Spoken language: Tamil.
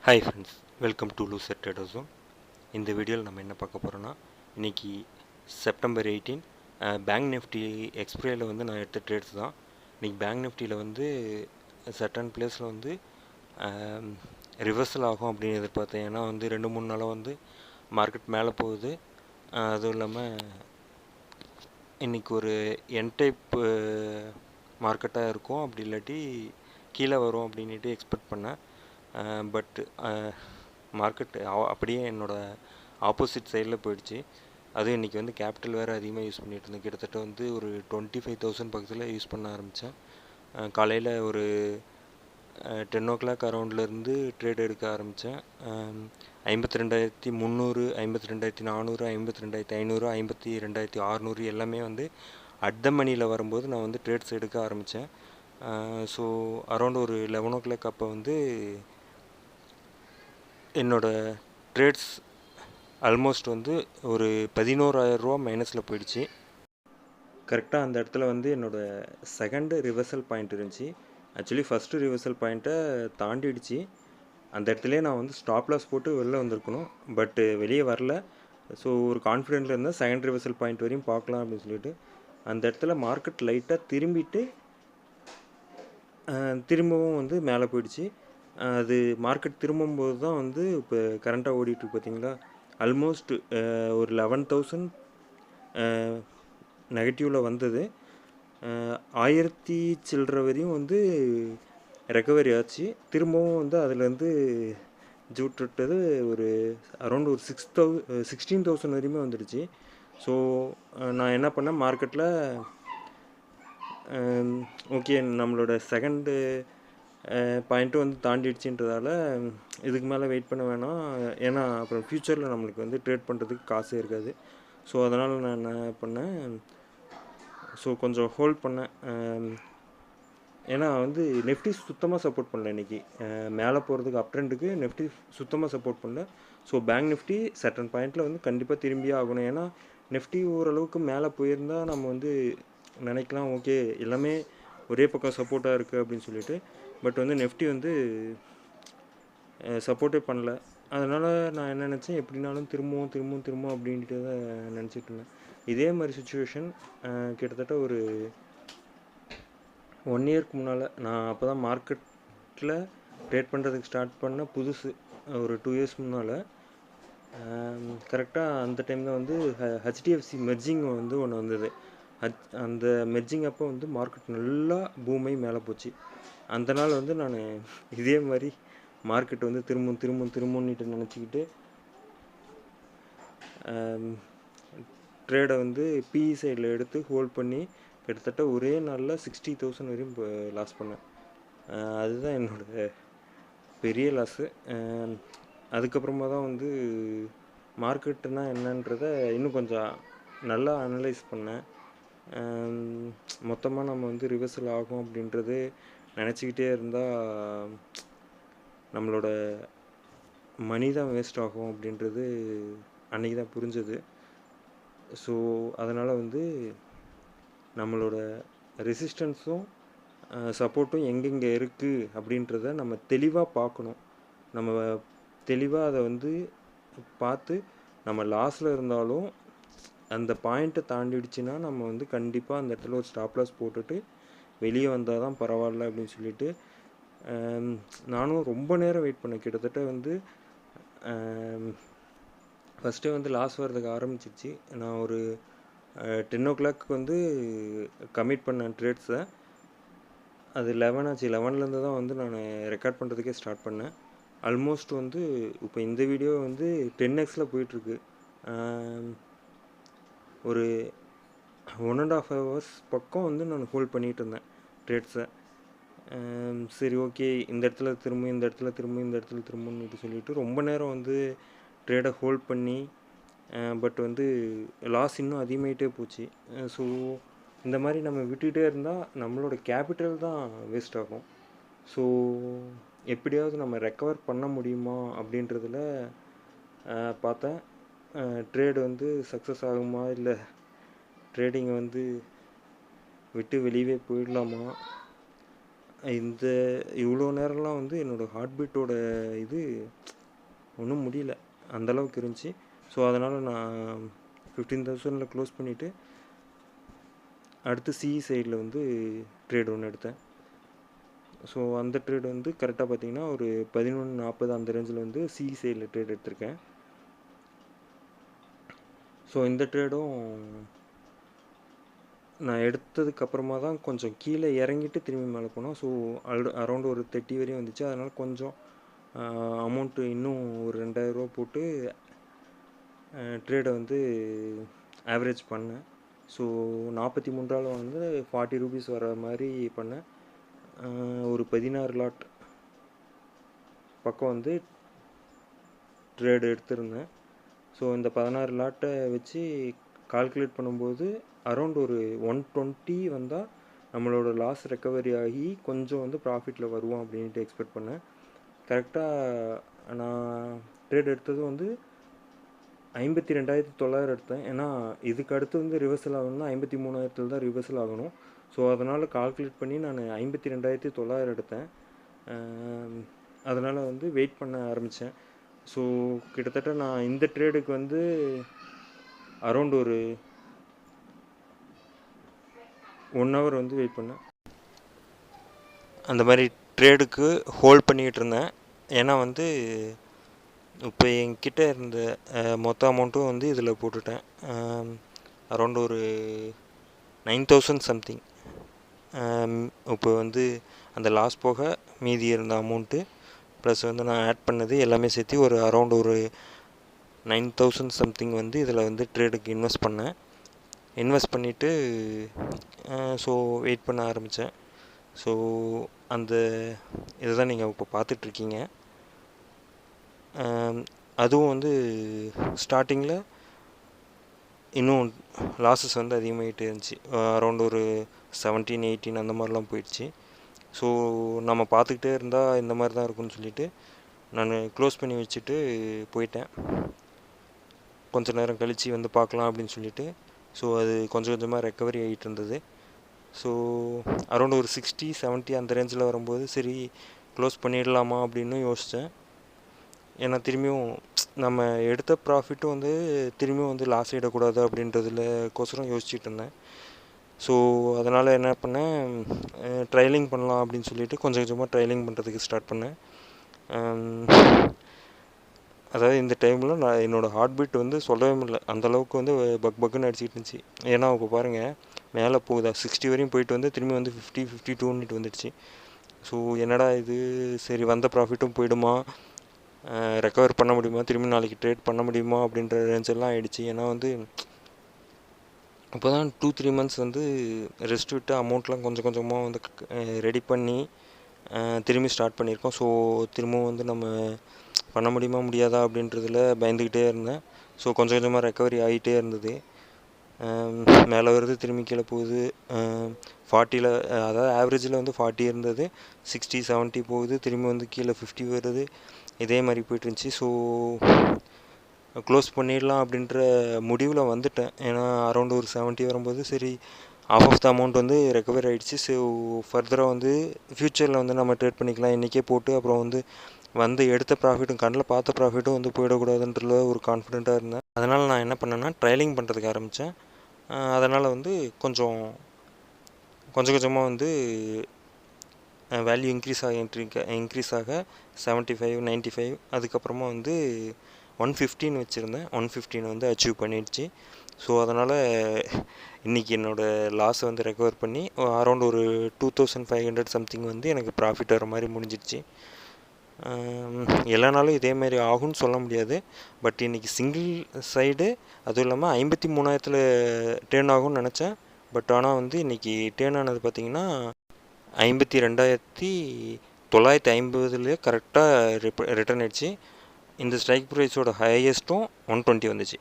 Hi friends, welcome to loser trader zone. இந்த வீடியோவில் நம்ம என்ன பார்க்க போகிறோன்னா, இன்றைக்கி செப்டம்பர் 18 பேங்க் நிஃப்டி எக்ஸ்பிரியில் வந்து நான் எடுத்த ட்ரேட்ஸ் தான். இன்றைக்கி பேங்க் நிஃப்டியில் வந்து சர்டன் பிளேஸில் வந்து ரிவர்சல் ஆகும் அப்படின்னு எதிர்பார்த்தேன். ஏன்னா வந்து 2-3 நாளாக வந்து மார்க்கெட் மேலே போகுது. அதுவும் இல்லாமல் இன்றைக்கி ஒரு என் டைப் மார்க்கெட்டாக இருக்கும், அப்படி இல்லாட்டி கீழே வரும் அப்படின்ட்டு எக்ஸ்பெக்ட் பண்ணேன். பட் மார்க்கெட் அப்படியே என்னோடய ஆப்போசிட் சைடில் போயிடுச்சு. அதுவும் இன்றைக்கி வந்து கேபிட்டல் வேறு அதிகமாக யூஸ் பண்ணிகிட்டு இருந்தேன். கிட்டத்தட்ட வந்து ஒரு 25,000 பக்கத்தில் யூஸ் பண்ண ஆரம்பித்தேன். காலையில் ஒரு 10 o'clock அரௌண்ட்லேருந்து ட்ரேட் எடுக்க ஆரம்பித்தேன். 52,300, 52,400, 52,500, 52,600 எல்லாமே வந்து அட் த மணியில் வரும்போது நான் வந்து ட்ரேட்ஸ் எடுக்க ஆரம்பித்தேன். ஸோ அரௌண்ட் ஒரு 11 o'clock அப்போ வந்து என்னோடய ட்ரேட்ஸ் ஆல்மோஸ்ட் வந்து ஒரு 11,000 ரூபா மைனஸில் போயிடுச்சு. கரெக்டாக அந்த இடத்துல வந்து என்னோடய செகண்டு ரிவர்சல் பாயிண்ட் இருந்துச்சு. ஆக்சுவலி ஃபஸ்ட்டு ரிவர்சல் பாயிண்ட்டை தாண்டிடுச்சு. அந்த இடத்துலேயே நான் வந்து ஸ்டாப் லாஸ் போட்டு வெளில வந்திருக்கணும், பட்டு வெளியே வரல. ஸோ ஒரு கான்ஃபிடென்ட்டில் இருந்தால் செகண்ட் ரிவர்சல் பாயிண்ட் வரையும் பார்க்கலாம் அப்படின்னு சொல்லிட்டு அந்த இடத்துல மார்க்கெட் லைட்டாக திரும்பிட்டு திரும்பவும் வந்து மேலே போயிடுச்சு. அது மார்க்கெட் திரும்பும்போது தான் வந்து இப்போ கரண்ட்டாக ஓடிட்டுருக்கு பார்த்தீங்களா. ஆல்மோஸ்ட் ஒரு 11,000 நெகட்டிவில் வந்தது. 1000 சில்லற வரையும் வந்து ரெக்கவரி ஆச்சு. திரும்பவும் வந்து அதுலேருந்து ஜூட்டுட்டது ஒரு அரௌண்ட் ஒரு 16,000 வரையுமே வந்துடுச்சு. ஸோ நான் என்ன பண்ணேன், மார்க்கெட்டில் ஓகே நம்மளோட செகண்டு பாயிண்ட்டும் வந்து தாண்டிடுச்சுன்றதால இதுக்கு மேலே வெயிட் பண்ண வேணாம். ஏன்னா அப்புறம் ஃப்யூச்சரில் நம்மளுக்கு வந்து ட்ரேட் பண்ணுறதுக்கு காசே இருக்காது. ஸோ அதனால் நான் என்ன பண்ணேன், ஸோ கொஞ்சம் ஹோல்ட் பண்ணேன். ஏன்னா வந்து நிஃப்டி சுத்தமாக சப்போர்ட் பண்ணல இன்றைக்கி. மேலே போகிறதுக்கு அப் ட்ரெண்டுக்கு நிஃப்டி சுத்தமாக சப்போர்ட் பண்ணல. ஸோ பேங்க் நிஃப்டி சர்டன் பாயிண்டில் வந்து கண்டிப்பாக திரும்பியே ஆகணும். ஏன்னா நிஃப்டி ஓரளவுக்கு மேலே போயிருந்தால் நம்ம வந்து நினைக்கலாம், ஓகே எல்லாமே ஒரே பக்கம் சப்போர்ட்டாக இருக்குது அப்படின்னு சொல்லிட்டு. பட் வந்து நிஃப்டி வந்து சப்போர்ட்டே பண்ணல. அதனால் நான் என்ன நினச்சேன், எப்படினாலும் திரும்பவும் அப்படின்ட்டு தான் நினச்சிட்டு இருந்தேன். இதே மாதிரி சுச்சுவேஷன் கிட்டத்தட்ட ஒரு 1 இயர்க்கு முன்னால், நான் அப்போ தான் மார்க்கெட்டில் ட்ரேட் பண்ணுறதுக்கு ஸ்டார்ட் பண்ண புதுசு, ஒரு 2 இயர்ஸ் முன்னால். கரெக்டாக அந்த டைமில் வந்து ஹெச்டிஎஃப்சி மெர்ஜிங் வந்து ஒன்று வந்தது. அந்த மெர்ஜிங் அப்போ வந்து மார்க்கெட் நல்லா பூமை மேலே போச்சு. அந்த நாள் வந்து நான் இதே மாதிரி மார்க்கெட் வந்து திரும்பும்னுட்டு நினச்சிக்கிட்டு ட்ரேடை வந்து பிஇ சைடில் எடுத்து ஹோல்ட் பண்ணி கிட்டத்தட்ட ஒரே நாளில் 60,000 வரையும் லாஸ் பண்ணேன். அதுதான் என்னோடய பெரிய லாஸு. அதுக்கப்புறமா தான் வந்து மார்க்கெட்டுனா என்னன்றதை இன்னும் கொஞ்சம் நல்லா அனலைஸ் பண்ணேன். மொத்தமாக நம்ம வந்து ரிவர்சல் ஆகும் அப்படின்றது நினச்சிக்கிட்டே இருந்தால் நம்மளோட மணி தான் வேஸ்ட் ஆகும் அப்படின்றது அன்றைக்கி தான் புரிஞ்சது. ஸோ அதனால் வந்து நம்மளோட ரெசிஸ்டன்ஸும் சப்போர்ட்டும் எங்கெங்கே இருக்குது அப்படின்றத நம்ம தெளிவாக பார்க்கணும். நம்ம தெளிவாக அதை வந்து பார்த்து நம்ம லாஸில் இருந்தாலும் அந்த பாயிண்ட்டை தாண்டிடுச்சுன்னா நம்ம வந்து கண்டிப்பாக அந்த இடத்துல ஒரு ஸ்டாப் லாஸ் போட்டுட்டு வெளியே வந்தால் தான் பரவாயில்ல அப்படின்னு சொல்லிட்டு நானும் ரொம்ப நேரம் வெயிட் பண்ணேன். கிட்டத்தட்ட வந்து ஃபஸ்ட்டே வந்து லாஸ் வர்றதுக்கு ஆரம்பிச்சிருச்சு. நான் ஒரு 10 o'clock வந்து கமிட் பண்ணேன் ட்ரேட்ஸை. அது 11 ஆச்சு. 11லேருந்து தான் வந்து நான் ரெக்கார்ட் பண்ணுறதுக்கே ஸ்டார்ட் பண்ணேன். ஆல்மோஸ்ட் வந்து இப்போ இந்த வீடியோ வந்து 10xல் போயிட்டுருக்கு. ஒரு 1.5 hours பக்கம் வந்து நான் ஹோல்ட் பண்ணிகிட்டு இருந்தேன் ட்ரேட்ஸை. சரி ஓகே, இந்த இடத்துல திரும்பும்னு சொல்லிட்டு ரொம்ப நேரம் வந்து ட்ரேடை ஹோல்ட் பண்ணி பட் வந்து லாஸ் இன்னும் அதிகமாகிட்டே போச்சு. ஸோ இந்த மாதிரி நம்ம விட்டுகிட்டே இருந்தால் நம்மளோட கேபிட்டல் தான் வேஸ்ட் ஆகும். ஸோ எப்படியாவது நம்ம ரெக்கவர் பண்ண முடியுமா அப்படின்றதில் பார்த்தேன். ட்ரேடு வந்து சக்ஸஸ் ஆகுமா, இல்லை ட்ரேடிங்கை வந்து விட்டு வெளியே போயிடலாமா, இந்த இவ்வளோ நேரம்லாம் வந்து என்னோடய ஹார்ட் பீட்டோட இது ஒன்றும் முடியல, அந்தளவுக்கு இருந்துச்சு. ஸோ அதனால் நான் 15,000 க்ளோஸ் பண்ணிவிட்டு அடுத்து சிஇ சைடில் வந்து ட்ரேட் ஒன்று எடுத்தேன். ஸோ அந்த ட்ரேட் வந்து கரெக்டாக பார்த்தீங்கன்னா ஒரு 11:40 அந்த ரேஞ்சில் வந்து சிஇ சைடில் ட்ரேட் எடுத்திருக்கேன். ஸோ இந்த ட்ரேடும் நான் எடுத்ததுக்கப்புறமா தான் கொஞ்சம் கீழே இறங்கிட்டு திரும்பி மேலே போனோம். ஸோ அரௌண்ட் ஒரு 30 வரையும் வந்துச்சு. அதனால் கொஞ்சம் அமௌண்ட்டு இன்னும் ஒரு 2,000 ரூபா போட்டு ட்ரேடை வந்து ஆவரேஜ் பண்ணேன். ஸோ 43 வந்து 40 ரூபீஸ் வர மாதிரி பண்ணேன். ஒரு 16 லாட் பக்கம் வந்து ட்ரேடு எடுத்திருந்தேன். ஸோ இந்த 16 லாட்டை வச்சு கால்குலேட் பண்ணும்போது அரௌண்ட் ஒரு 120 வந்தால் நம்மளோட லாஸ் ரெக்கவரி ஆகி கொஞ்சம் வந்து ப்ராஃபிட்டில் வருவோம் அப்படின்ட்டு எக்ஸ்பெக்ட் பண்ணேன். கரெக்டாக நான் ட்ரேட் எடுத்தது வந்து 52,900 எடுத்தேன். ஏன்னா இதுக்கு அடுத்து வந்து ரிவர்சல் ஆகணும்னா 53,000 தான் ரிவர்சல் ஆகணும். ஸோ அதனால் கால்குலேட் பண்ணி நான் 52,900 எடுத்தேன். அதனால் வந்து வெயிட் பண்ண ஆரம்பித்தேன். ஸோ கிட்டத்தட்ட நான் இந்த ட்ரேடுக்கு வந்து அரௌண்ட் ஒரு 1 ஹவர் வந்து வெயிட் பண்ணேன். அந்த மாதிரி ட்ரேடுக்கு ஹோல்ட் பண்ணிக்கிட்டு இருந்தேன். ஏன்னா வந்து இப்போ என்கிட்ட இருந்த மொத்த அமௌண்ட்டும் வந்து இதில் போட்டுட்டேன். அரௌண்ட் ஒரு 9,000 சம்திங். இப்போ வந்து அந்த லாஸ் போக மீதி இருந்த அமௌண்ட்டு ப்ளஸ் வந்து நான் ஆட் பண்ணது எல்லாமே சேர்த்து ஒரு அரௌண்ட் ஒரு 9,000 சம்திங் வந்து இதில் வந்து ட்ரேடுக்கு இன்வெஸ்ட் பண்ணேன். இன்வெஸ்ட் பண்ணிவிட்டு ஸோ வெயிட் பண்ண ஆரம்பித்தேன். ஸோ அந்த இதை தான் நீங்கள் இப்போ பார்த்துட்ருக்கீங்க. அதுவும் வந்து ஸ்டார்டிங்கில் இன்னும் லாஸஸ் வந்து அதிகமாகிட்டே இருந்துச்சு. அரௌண்ட் ஒரு 17, 18 அந்த மாதிரிலாம் போயிடுச்சு. ஸோ நம்ம பார்த்துக்கிட்டே இருந்தால் இந்த மாதிரி தான் இருக்குன்னு சொல்லிவிட்டு நான் க்ளோஸ் பண்ணி வச்சுட்டு போயிட்டேன். கொஞ்சம் நேரம் கழித்து வந்து பார்க்கலாம் அப்படின்னு சொல்லிவிட்டு. ஸோ அது கொஞ்சம் கொஞ்சமாக ரெக்கவரி ஆகிட்டு இருந்தது. ஸோ அரௌண்ட் ஒரு 60, 70 அந்த ரேஞ்சில் வரும்போது சரி க்ளோஸ் பண்ணிடலாமா அப்படின்னு யோசித்தேன். ஏன்னா திரும்பியும் நம்ம எடுத்த ப்ராஃபிட்டும் வந்து திரும்பியும் வந்து லாஸ் ஆகிடக்கூடாது அப்படின்றதுலக்கோசரம் யோசிச்சுட்டு இருந்தேன். ஸோ அதனால் என்ன பண்ணேன், ட்ரையலிங் பண்ணலாம் அப்படின்னு சொல்லிட்டு கொஞ்சம் கொஞ்சமாக ட்ரையலிங் பண்ணுறதுக்கு ஸ்டார்ட் பண்ணேன். அதாவது இந்த டைமில் நான் என்னோடய ஹார்ட் பீட் வந்து சொல்லவே முடியல, அந்தளவுக்கு வந்து பக்குன்னு அடிச்சிட்டு இருந்துச்சு. ஏன்னா இப்போ பாருங்கள் மேலே போகுதா 60 வரையும் போயிட்டு வந்து திரும்பி வந்து 50, 52 வந்துடுச்சு. ஸோ என்னடா இது, சரி வந்த ப்ராஃபிட்டும் போயிடுமா, ரெக்கவர் பண்ண முடியுமா, திரும்பி நாளைக்கு ட்ரேட் பண்ண முடியுமா அப்படின்ற ரேஞ்செல்லாம் ஆகிடுச்சு. ஏன்னா வந்து இப்போ தான் 2-3 மந்த்ஸ் வந்து ரெஸ்ட் விட்டு அமௌண்ட்லாம் கொஞ்சம் கொஞ்சமாக வந்து ரெடி பண்ணி திரும்பி ஸ்டார்ட் பண்ணியிருக்கோம். ஸோ திரும்பவும் வந்து நம்ம பண்ண முடியுமா முடியாதா அப்படின்றதில் பயந்துக்கிட்டே இருந்தேன். ஸோ கொஞ்சம் கொஞ்சமாக ரெக்கவரி ஆகிட்டே இருந்தது. மேலே வருது திரும்பி கீழே போகுது. 40 அதாவது ஆவரேஜில் வந்து 40 இருந்தது, 60, 70 போகுது, திரும்பி வந்து கீழே 50 வருது. இதே மாதிரி போய்ட்டு இருந்துச்சு. ஸோ க்ளோஸ் பண்ணிடலாம் அப்படின்ற முடிவில் வந்துட்டேன். ஏன்னா அரௌண்ட் ஒரு 70 வரும்போது சரி ஆஃப் த அமௌண்ட் வந்து ரெக்கவர் ஆகிடுச்சு. ஸோ ஃபர்தராக வந்து ஃப்யூச்சரில் வந்து நம்ம ட்ரேட் பண்ணிக்கலாம் இன்றைக்கே போட்டு. அப்புறம் வந்து எடுத்த ப்ராஃபிட்டும் கண்ணில் பார்த்த ப்ராஃபிட்டும் வந்து போயிடக்கூடாதுன்றதுல ஒரு கான்ஃபிடெண்ட்டாக இருந்தேன். அதனால் நான் என்ன பண்ணேன்னா ட்ரையலிங் பண்ணுறதுக்கு ஆரம்பித்தேன். அதனால் வந்து கொஞ்சம் கொஞ்சமாக வந்து வேல்யூ இன்க்ரீஸ் ஆக 75, 95 அதுக்கப்புறமா வந்து 115 வச்சுருந்தேன். 115 வந்து அச்சீவ் பண்ணிடுச்சு. ஸோ அதனால் இன்றைக்கி என்னோடய லாஸை வந்து ரெக்கவர் பண்ணி அரௌண்ட் ஒரு 2,500 சம்திங் வந்து எனக்கு ப்ராஃபிட் வர மாதிரி முடிஞ்சிடுச்சு. எல்லா நாளும் இதேமாரி ஆகும்னு சொல்ல முடியாது. பட் இன்றைக்கி சிங்கிள் சைடு அதுவும் இல்லாமல் 53,000 டேர்ன் ஆகும்னு நினச்சேன். பட் ஆனால் வந்து இன்றைக்கி டேர்ன் ஆனது பார்த்திங்கன்னா 52,950 கரெக்டாக ரிட்டர்ன் ஆயிடுச்சு. இந்த ஸ்ட்ரைக் ப்ரைஸோட ஹையஸ்ட்டும் 120 வந்துச்சு.